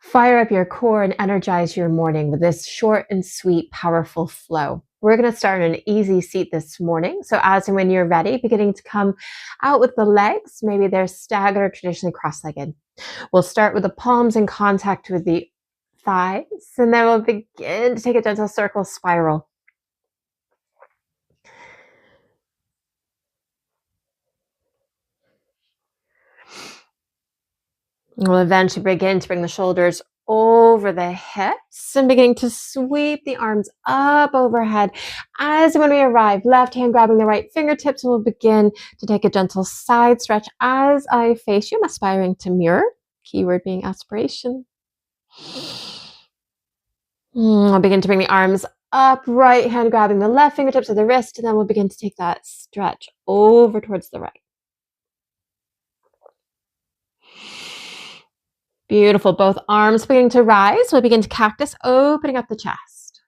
Fire up your core and energize your morning with this short and sweet, powerful flow. We're going to start in an easy seat this morning. So as and when you're ready, beginning to come out with the legs, maybe they're staggered or traditionally cross-legged. We'll start with the palms in contact with the thighs, and then we'll begin to take a gentle circle spiral. We'll eventually begin to bring the shoulders over the hips and beginning to sweep the arms up overhead. As when we arrive, left hand grabbing the right fingertips, we'll begin to take a gentle side stretch as I face you. I'm aspiring to mirror, keyword being aspiration. I'll begin to bring the arms up, right hand grabbing the left fingertips of the wrist, and then we'll begin to take that stretch over towards the right. Beautiful. Both arms beginning to rise. We'll begin to cactus, opening up the chest.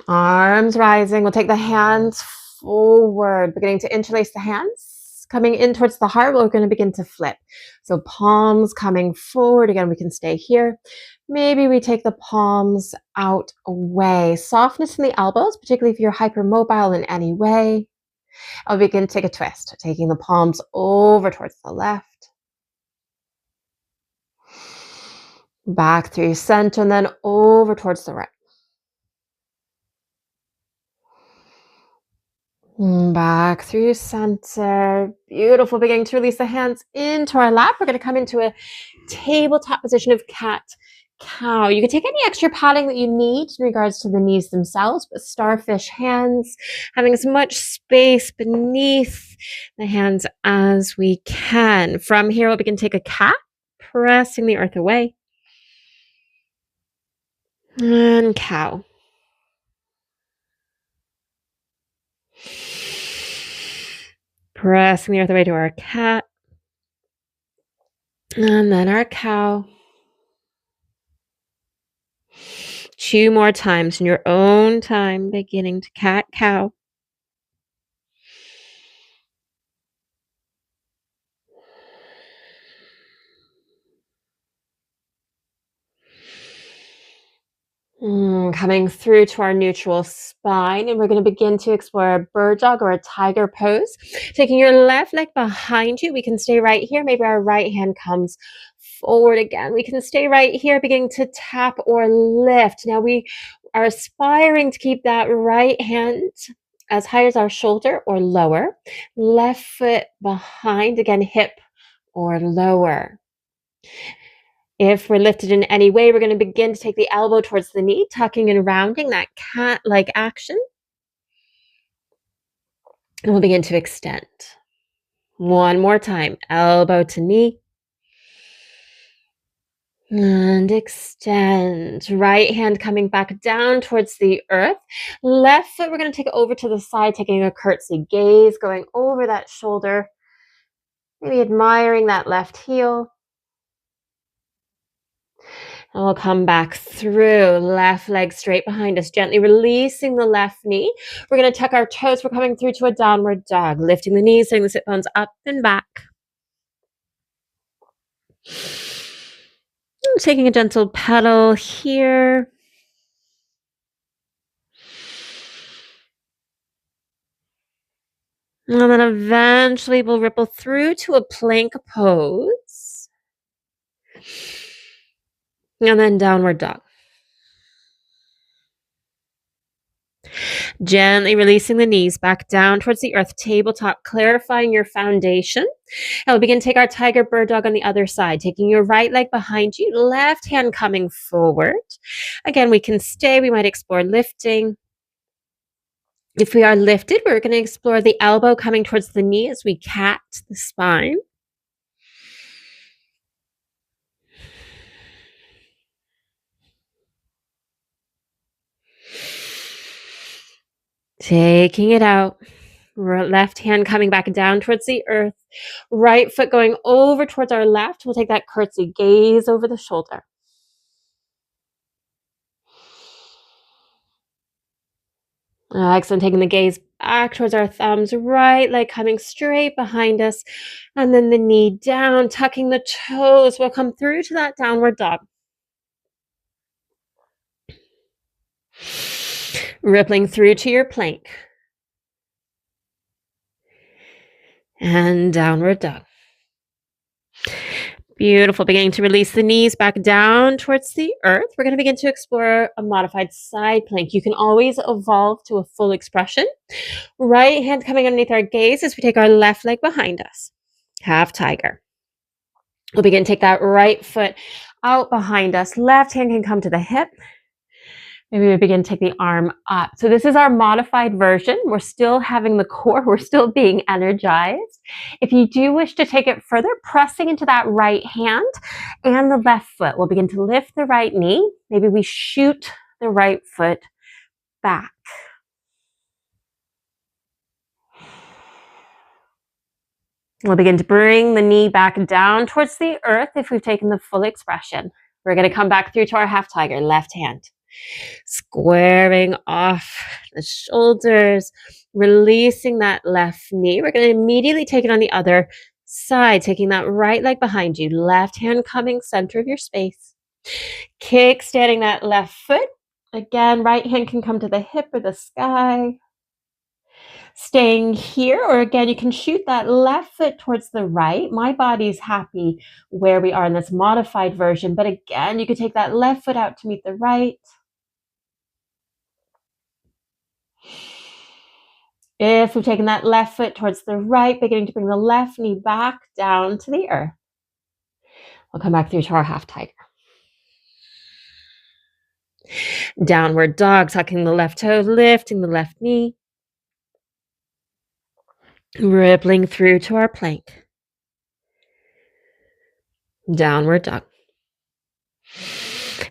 Arms rising. We'll take the hands forward, beginning to interlace the hands. Coming in towards the heart, we're going to begin to flip. So palms coming forward. Again, we can stay here. Maybe we take the palms out away. Softness in the elbows, particularly if you're hypermobile in any way. I'll begin to take a twist, taking the palms over towards the left. Back through center and then over towards the right. Back through center. Beautiful. Beginning to release the hands into our lap. We're going to come into a tabletop position of cat-cow. You can take any extra padding that you need in regards to the knees themselves, but starfish hands, having as much space beneath the hands as we can. From here, we'll begin to take a cat, pressing the earth away. And cow. Pressing the earth away to our cat. And then our cow. 2 more times in your own time, beginning to cat-cow. Coming through to our neutral spine, and we're going to begin to explore a bird dog or a tiger pose. Taking your left leg behind you, we can stay right here. Maybe our right hand comes forward again. We can stay right here, beginning to tap or lift. Now we are aspiring to keep that right hand as high as our shoulder or lower. Left foot behind, again, hip or lower. If we're lifted in any way, we're going to begin to take the elbow towards the knee, tucking and rounding, that cat-like action. And we'll begin to extend. One more time, elbow to knee. And extend. Right hand coming back down towards the earth. Left foot, we're going to take it over to the side, taking a curtsy. Gaze going over that shoulder. Maybe admiring that left heel. And we'll come back through, left leg straight behind us, gently releasing the left knee. We're going to tuck our toes. We're coming through to a downward dog, lifting the knees, setting the sit bones up and back. Taking a gentle pedal here. And then eventually we'll ripple through to a plank pose. And then downward dog. Gently releasing the knees back down towards the earth, tabletop, clarifying your foundation. And we'll begin to take our tiger bird dog on the other side, taking your right leg behind you, left hand coming forward. Again, we can stay. We might explore lifting. If we are lifted, we're going to explore the elbow coming towards the knee as we cat the spine. Taking it out. Left hand coming back down towards the earth. Right foot going over towards our left. We'll take that curtsy. Gaze over the shoulder. Excellent. Taking the gaze back towards our thumbs, right leg coming straight behind us, and then the knee down, tucking the toes. We'll come through to that downward dog. Rippling through to your plank. And downward dog. Beautiful. Beginning to release the knees back down towards the earth. We're going to begin to explore a modified side plank. You can always evolve to a full expression. Right hand coming underneath our gaze as we take our left leg behind us. Half tiger. We'll begin to take that right foot out behind us. Left hand can come to the hip. Maybe we begin to take the arm up. So this is our modified version. We're still having the core. We're still being energized. If you do wish to take it further, pressing into that right hand and the left foot. We'll begin to lift the right knee. Maybe we shoot the right foot back. We'll begin to bring the knee back down towards the earth if we've taken the full expression. We're going to come back through to our half tiger, left hand. Squaring off the shoulders, releasing that left knee. We're going to immediately take it on the other side, taking that right leg behind you, left hand coming center of your space. Kick standing that left foot. Again, right hand can come to the hip or the sky. Staying here, or again, you can shoot that left foot towards the right. My body's happy where we are in this modified version, but again, you could take that left foot out to meet the right. If we've taken that left foot towards the right, beginning to bring the left knee back down to the earth. We'll come back through to our half tiger. Downward dog, tucking the left toe, lifting the left knee. Rippling through to our plank. Downward dog.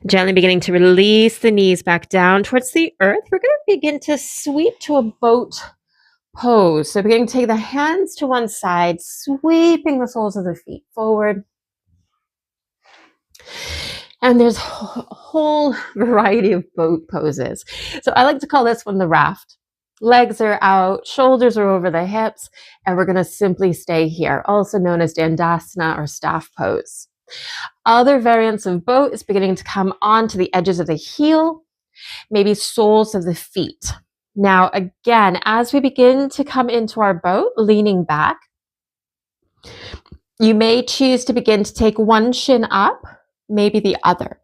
Gently beginning to release the knees back down towards the earth. We're going to begin to sweep to a boat pose. So beginning to take the hands to one side, sweeping the soles of the feet forward. And there's a whole variety of boat poses. So I like to call this one the raft. Legs are out, shoulders are over the hips, and we're going to simply stay here, also known as Dandasana or staff pose. Other variants of boat is beginning to come onto the edges of the heel, maybe soles of the feet. Now, again, as we begin to come into our boat, leaning back, you may choose to begin to take one shin up, maybe the other.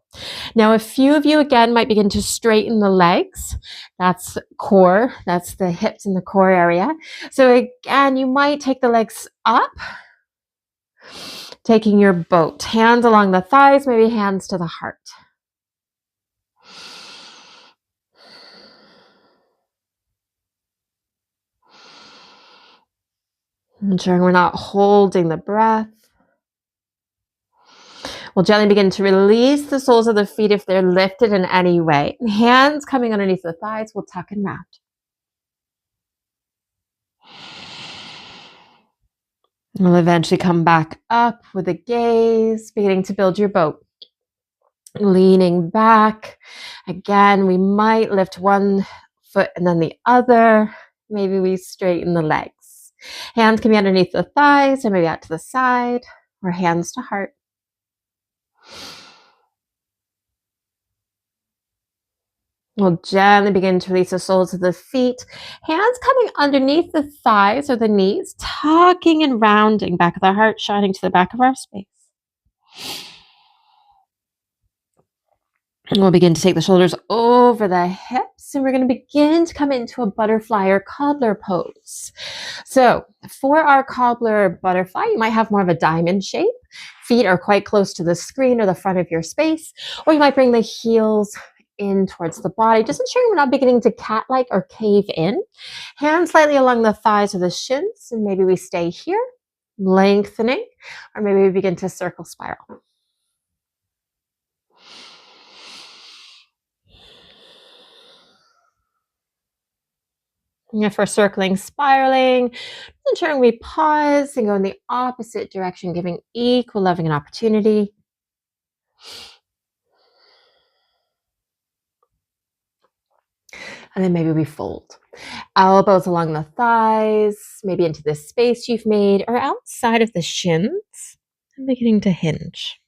Now, a few of you, again, might begin to straighten the legs. That's core. That's the hips and the core area. So again, you might take the legs up, taking your boat. Hands along the thighs, maybe hands to the heart. Ensuring we're not holding the breath. We'll gently begin to release the soles of the feet if they're lifted in any way. Hands coming underneath the thighs, we'll tuck and round. We'll eventually come back up with a gaze, beginning to build your boat. Leaning back. Again, we might lift one foot and then the other. Maybe we straighten the legs. Hands can be underneath the thighs or maybe out to the side, or hands to heart. We'll gently begin to release the soles of the feet. Hands coming underneath the thighs or the knees, tucking and rounding back of the heart, shining to the back of our space. And we'll begin to take the shoulders over the hips, and we're going to begin to come into a butterfly or cobbler pose. So for our cobbler butterfly, you might have more of a diamond shape. Feet are quite close to the screen or the front of your space, or you might bring the heels in towards the body, just ensuring we're not beginning to cat-like or cave in. Hands slightly along the thighs or the shins, and maybe we stay here, lengthening, or maybe we begin to circle spiral. And if we're circling, spiraling, ensuring we pause and go in the opposite direction, giving equal loving and opportunity. And then maybe we fold. Elbows along the thighs, maybe into the space you've made, or outside of the shins, and beginning to hinge.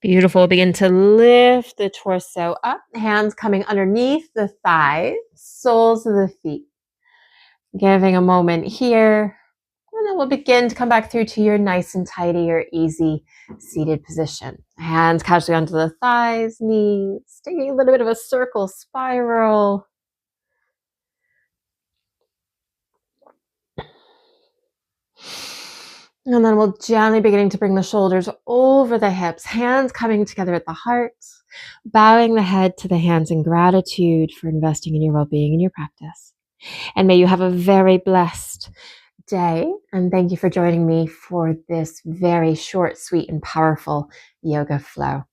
Beautiful. Begin to lift the torso up, hands coming underneath the thighs, soles of the feet. Giving a moment here, and then we'll begin to come back through to your nice and tidy or easy seated position. Hands casually onto the thighs, knees, taking a little bit of a circle spiral. And then we'll gently beginning to bring the shoulders over the hips, hands coming together at the heart, bowing the head to the hands in gratitude for investing in your well-being and your practice. And may you have a very blessed day. And thank you for joining me for this very short, sweet, and powerful yoga flow.